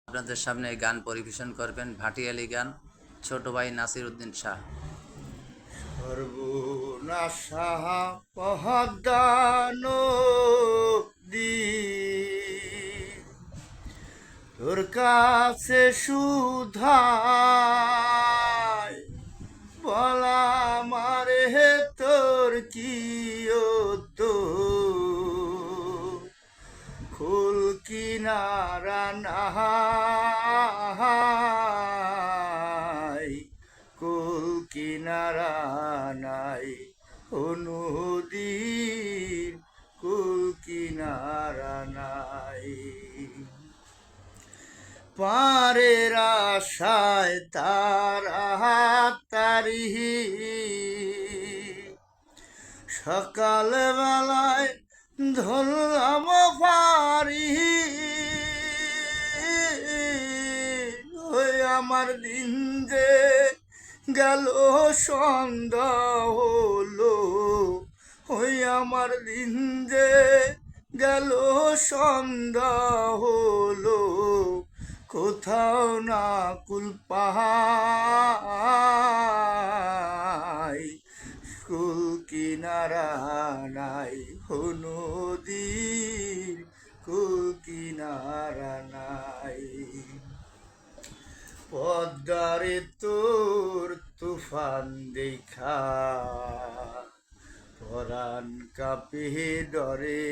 আপনাদের সামনে গান পরিবেশন করবেন ভাটিয়ালি গান, ছোট ভাই নাসির উদ্দিন শাহ। সর্বনাশা পহদানদী তোর কাছে সুধায় বলা মারে তোর কি তো ফুল কিনারা নাই কুল কিনারা নাই নদীর কুল কিনারা নাই পারের আশায় তারি সকাল বেলায় ধরলাম পারি ওই আমার দিন যে গেল সন্ধ্যা হলো ওই আমার দিন যে গেল সন্ধ্যা হলো কোথাও না কুল পাহাই কুল কিনারা নাই নদীর কুল কিনারা নাই পদ্মারে তোর তুফান দেখা পরাণ কাঁপে ডরে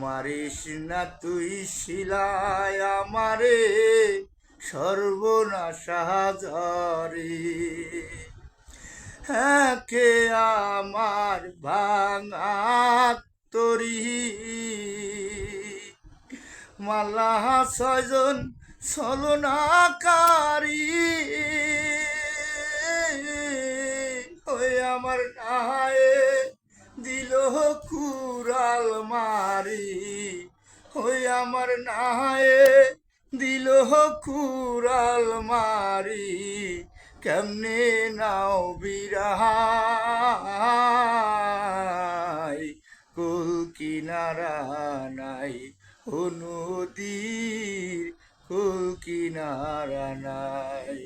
মারিস না তুই শিলায় আমারে সর্বনাশা ঝরে হ্যাঁ কে আমার ভাঙা তরি মালা ছয়জন ছলনাকারী ওই আমার নায়ে দিল কুড়াল মারি ওই আমার নায়ে দিল কুড়াল মারি কেমনে নাও বিরাহাই কুল কিনারা নাই নদীর কুল কিনারা নাই।